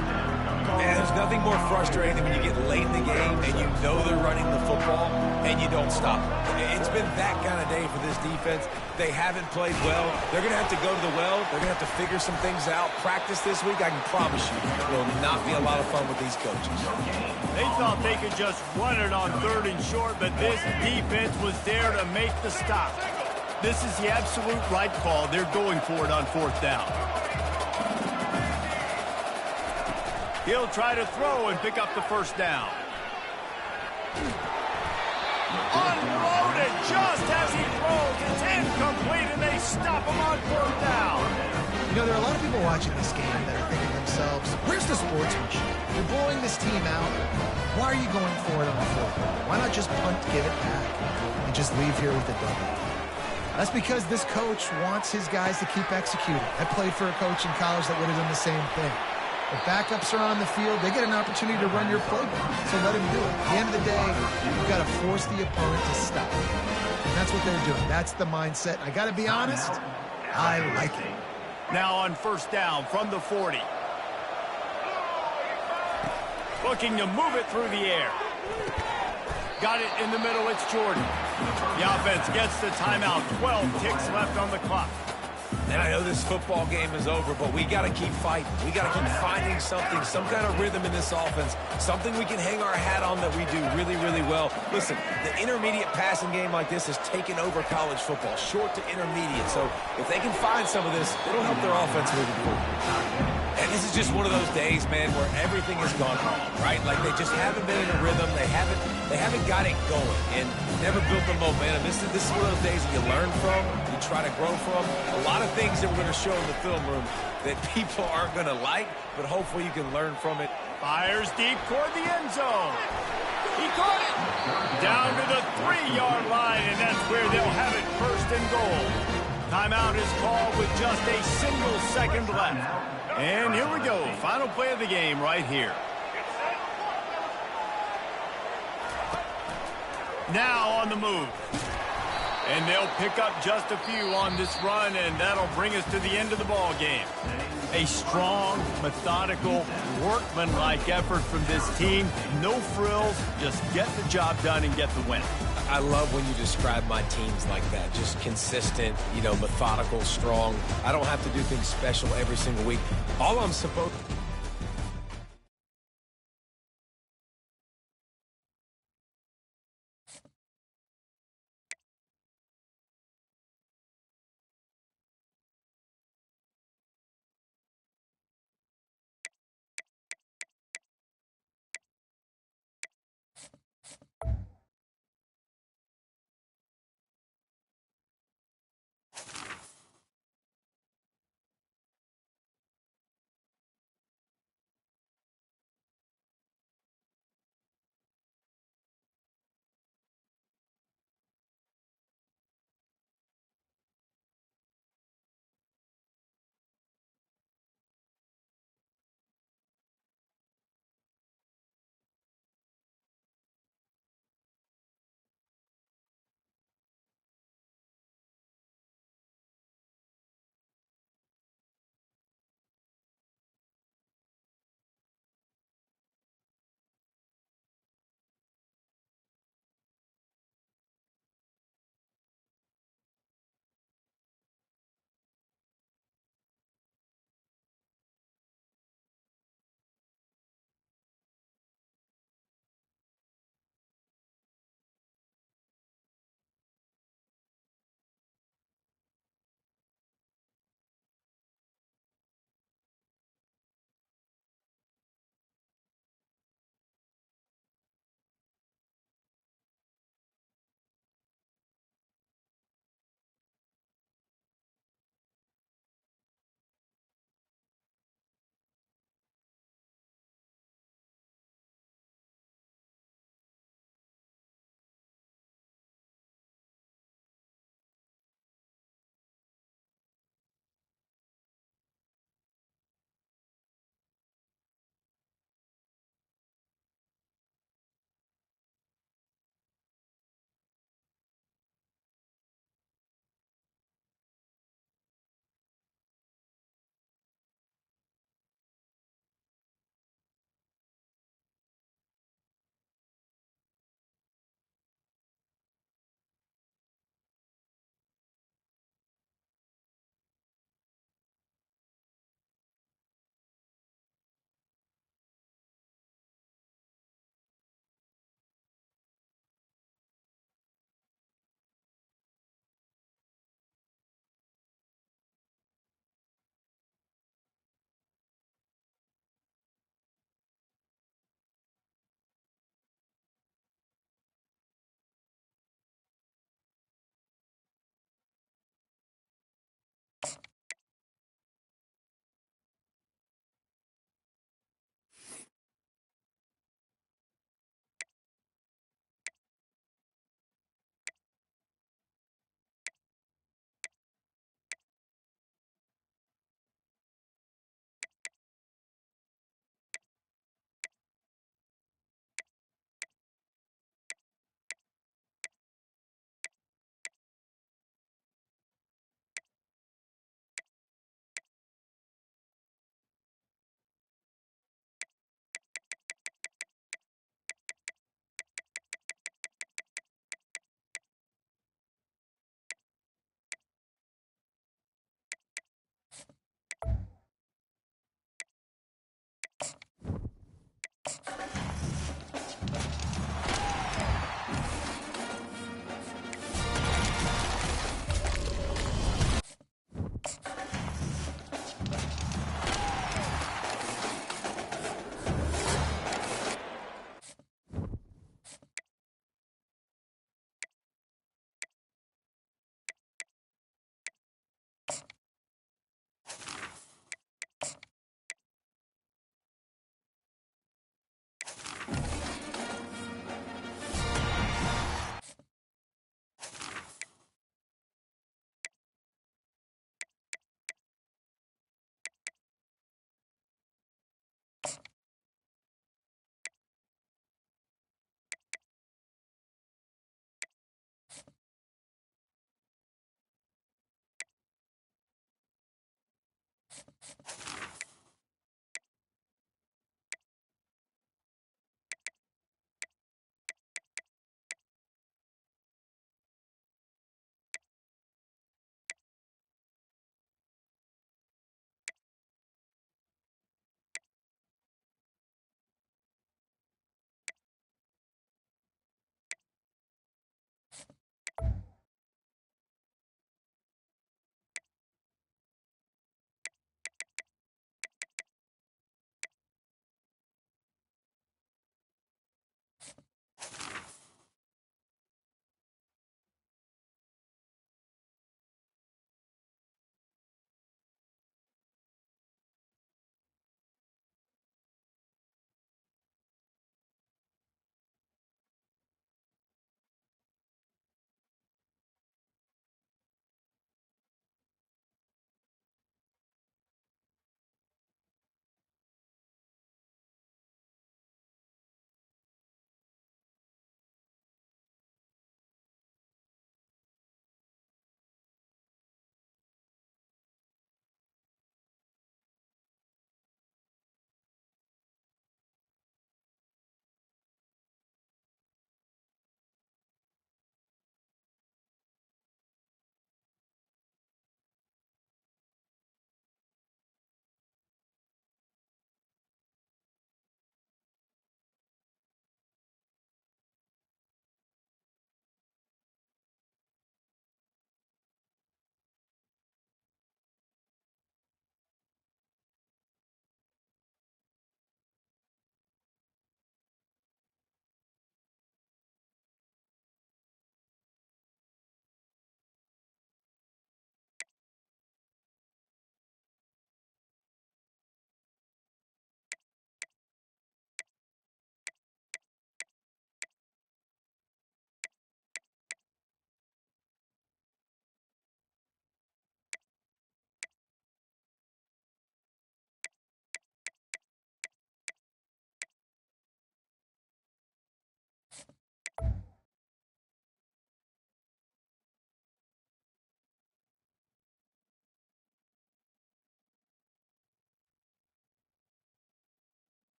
Man, there's nothing more frustrating than when you get late in the game and you know they're running the football and you don't stop them. It's been that kind of day for this defense. They haven't played well. They're going to have to go to the well. They're going to have to figure some things out. Practice this week, I can promise you, will not be a lot of fun with these coaches.
They thought they could just run it on 3rd and short, but this defense was there to make the stop. This is the absolute right call. They're going for it on 4th down. He'll try to throw and pick up the first down. Unloaded just as he throws. It's incomplete, and they stop him on 4th down.
You know, there are a lot of people watching this game that are thinking to themselves, where's the sportsmanship? You're blowing this team out. Why are you going for it on 4th down? Why not just punt, give it back, and just leave here with a W? That's because this coach wants his guys to keep executing. I played for a coach in college that would have done the same thing. If backups are on the field, they get an opportunity to run your playbook, so let him do it. At the end of the day, you've got to force the opponent to stop. And that's what they're doing. That's the mindset. I got to be honest, I like it.
Now on 1st down from the 40. Looking to move it through the air. Got it in the middle, it's Jordan. The offense gets the timeout. 12 ticks left on the clock.
And I know this football game is over, but we got to keep fighting. We got to keep finding something, some kind of rhythm in this offense, something we can hang our hat on that we do really, really well. Listen, the intermediate passing game like this has taken over college football, short to intermediate. So if they can find some of this, it'll help their offense moving forward. And this is just one of those days, man, where everything has gone wrong, right? Like they just haven't been in a rhythm. They haven't got it going and never built the momentum. This is one of those days that you learn from, you try to grow from. A lot of things that we're going to show in the film room that people aren't going to like, but hopefully you can learn from it.
Fires deep toward the end zone. He caught it. Down to the 3-yard line, and that's where they'll have it 1st and goal. Timeout is called with just a single second left. And here we go. Final play of the game right here. Now on the move. And they'll pick up just a few on this run, and that'll bring us to the end of the ball game. A strong, methodical, workmanlike effort from this team. No frills, just get the job done and get the win.
I love when you describe my teams like that. Just consistent, methodical, strong. I don't have to do things special every single week. All I'm supposed